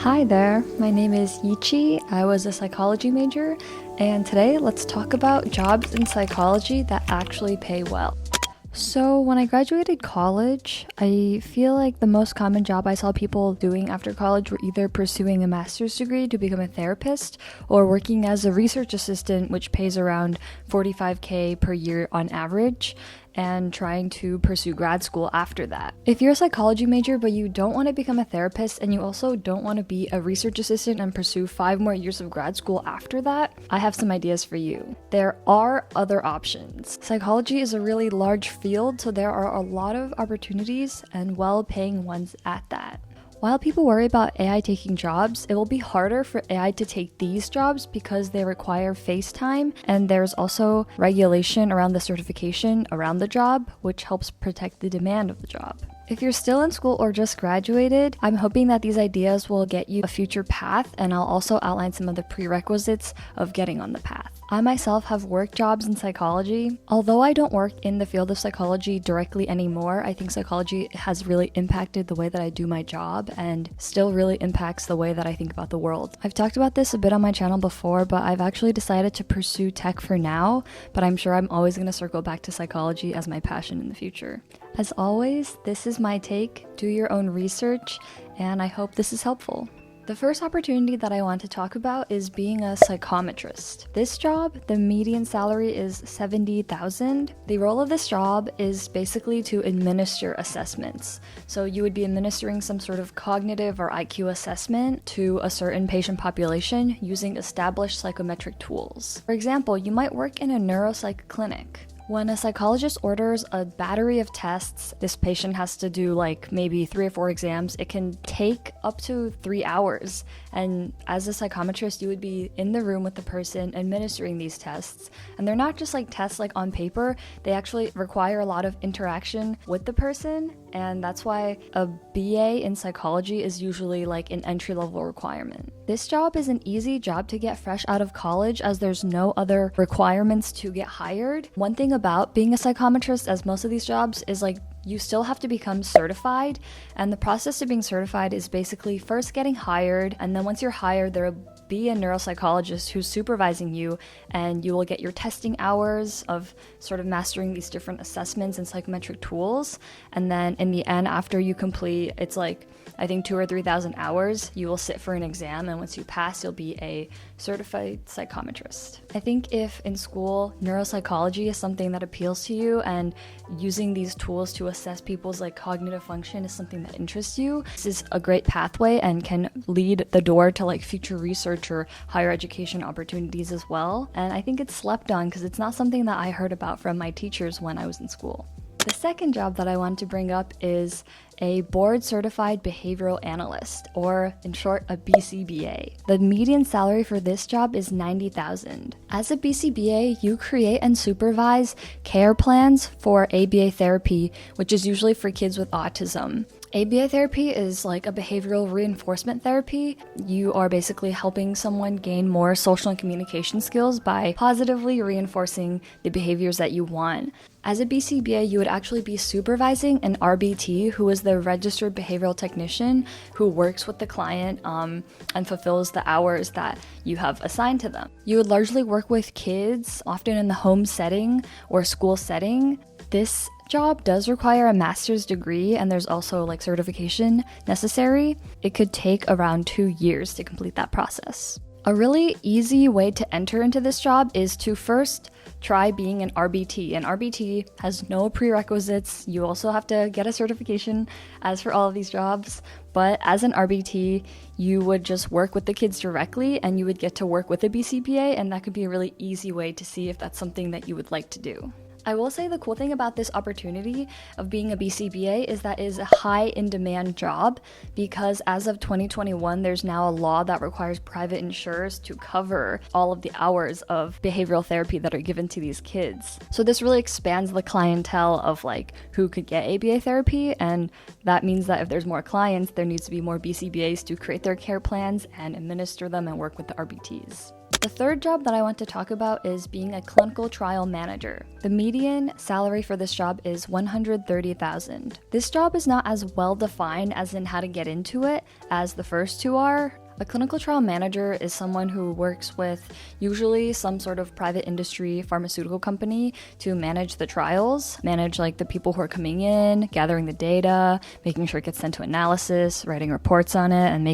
Hi there, my name is Yichi. I was a psychology major, and today let's talk about jobs in psychology that actually pay well. So, when I graduated college, I feel like the most common job I saw people doing after college were either pursuing a master's degree to become a therapist or working as a research assistant, which pays around 45K per year on average, and trying to pursue grad school after that. If you're a psychology major but you don't want to become a therapist and you also don't want to be a research assistant and pursue 5 more years of grad school after that, I have some ideas for you. There are other options. Psychology is a really large field, so there are a lot of opportunities and well-paying ones at that. While people worry about AI taking jobs, it will be harder for AI to take these jobs because they require face time, and there's also regulation around the certification around the job, which helps protect the demand of the job. If you're still in school or just graduated, I'm hoping that these ideas will get you a future path, and I'll also outline some of the prerequisites of getting on the path. I myself have work jobs in psychology. Although I don't work in the field of psychology directly anymore, I think psychology has really impacted the way that I do my job and still really impacts the way that I think about the world. I've talked about this a bit on my channel before, but I've actually decided to pursue tech for now, but I'm sure I'm always going to circle back to psychology as my passion in the future. As always, this is my take. Do your own research, and I hope this is helpful. The first opportunity that I want to talk about is being a psychometrist. This job, the median salary is $70,000. The role of this job is basically to administer assessments. So you would be administering some sort of cognitive or IQ assessment to a certain patient population using established psychometric tools. For example, you might work in a neuropsych clinic. When a psychologist orders a battery of tests, this patient has to do like maybe 3 or 4 exams. It can take up to 3 hours. And as a psychometrist, you would be in the room with the person administering these tests. And they're not just like tests like on paper, they actually require a lot of interaction with the person. And that's why a BA in psychology is usually like an entry-level requirement. This job is an easy job to get fresh out of college as there's no other requirements to get hired. One thing about being a psychometrist, as most of these jobs, is like you still have to become certified, and the process of being certified is basically first getting hired, and then once you're hired, there will be a neuropsychologist who's supervising you, and you will get your testing hours of sort of mastering these different assessments and psychometric tools. And then in the end, after you complete, it's like I think 2,000 or 3,000 hours, you will sit for an exam, and once you pass, you'll be a certified psychometrist. I think if in school neuropsychology is something that appeals to you, and using these tools to assess people's like cognitive function is something that interests you, this is a great pathway and can lead the door to like future research or higher education opportunities as well. And I think it's slept on because it's not something that I heard about from my teachers when I was in school. The second job that I want to bring up is a board-certified behavioral analyst, or in short, a BCBA. The median salary for this job is $90,000. As a BCBA, you create and supervise care plans for ABA therapy, which is usually for kids with autism. ABA therapy is like a behavioral reinforcement therapy. You are basically helping someone gain more social and communication skills by positively reinforcing the behaviors that you want. As a BCBA, you would actually be supervising an RBT, who is the registered behavioral technician who works with the client and fulfills the hours that you have assigned to them. You would largely work with kids, often in the home setting or school setting. This job does require a master's degree, and there's also like certification necessary. It could take around 2 years to complete that process. A really easy way to enter into this job is to first try being an RBT. An RBT has no prerequisites. You also have to get a certification, as for all of these jobs. But as an RBT, you would just work with the kids directly, and you would get to work with a BCBA, and that could be a really easy way to see if that's something that you would like to do. I will say the cool thing about this opportunity of being a BCBA is that it is a high in demand job, because as of 2021, there's now a law that requires private insurers to cover all of the hours of behavioral therapy that are given to these kids. So this really expands the clientele of like who could get ABA therapy, and that means that if there's more clients, there needs to be more BCBAs to create their care plans and administer them and work with the RBTs. The third job that I want to talk about is being a clinical trial manager. The median salary for this job is $130,000. This job is not as well defined as in how to get into it as the first two are. A clinical trial manager is someone who works with usually some sort of private industry pharmaceutical company to manage the trials, manage like the people who are coming in, gathering the data, making sure it gets sent to analysis, writing reports on it, and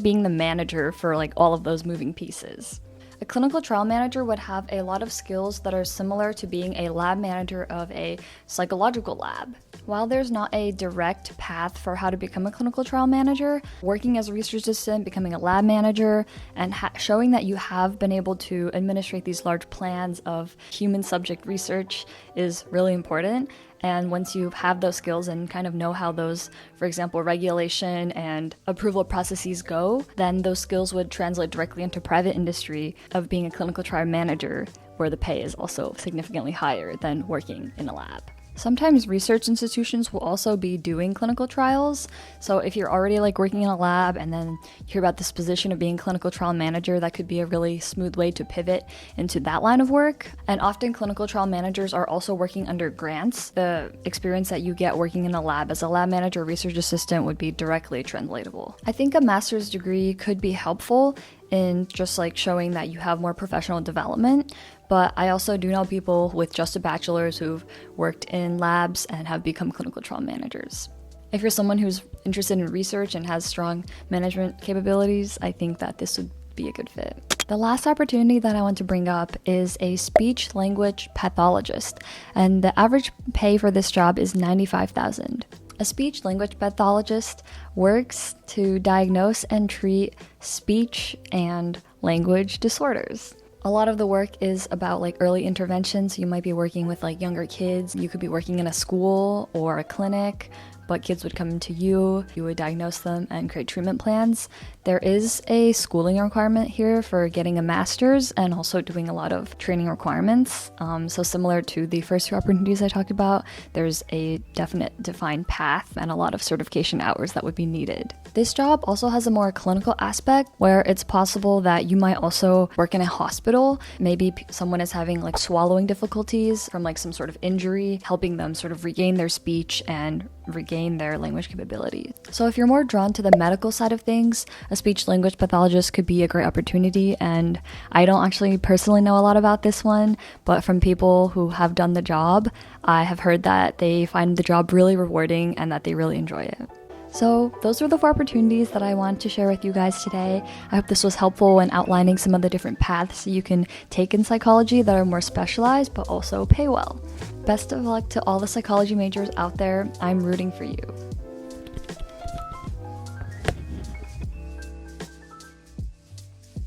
being the manager for like all of those moving pieces. A clinical trial manager would have a lot of skills that are similar to being a lab manager of a psychological lab. While there's not a direct path for how to become a clinical trial manager, working as a research assistant, becoming a lab manager, and showing that you have been able to administrate these large plans of human subject research is really important. And once you have those skills and kind of know how those, for example, regulation and approval processes go, then those skills would translate directly into private industry of being a clinical trial manager, where the pay is also significantly higher than working in a lab. Sometimes research institutions will also be doing clinical trials. So if you're already working in a lab and then you hear about this position of being clinical trial manager, that could be a really smooth way to pivot into that line of work. And often clinical trial managers are also working under grants. The experience that you get working in a lab as a lab manager or research assistant would be directly translatable. I think a master's degree could be helpful in just showing that you have more professional development. But I also do know people with just a bachelor's who've worked in labs and have become clinical trial managers. If you're someone who's interested in research and has strong management capabilities, I think that this would be a good fit. The last opportunity that I want to bring up is a speech language pathologist, and the average pay for this job is $95,000. A speech language pathologist works to diagnose and treat speech and language disorders. A lot of the work is about early intervention, so you might be working with younger kids. You could be working in a school or a clinic, but kids would come to you, you would diagnose them and create treatment plans. There is a schooling requirement here for getting a master's and also doing a lot of training requirements. So similar to the first two opportunities I talked about, there's a definite defined path and a lot of certification hours that would be needed. This job also has a more clinical aspect where it's possible that you might also work in a hospital. Maybe someone is having swallowing difficulties from some sort of injury, helping them sort of regain their speech and regain their language capability. So if you're more drawn to the medical side of things, a speech language pathologist could be a great opportunity. And I don't actually personally know a lot about this one, but from people who have done the job, I have heard that they find the job really rewarding and that they really enjoy it. So those are the 4 opportunities that I want to share with you guys today. I hope this was helpful in outlining some of the different paths you can take in psychology that are more specialized but also pay well. Best of luck to all the psychology majors out there. I'm rooting for you.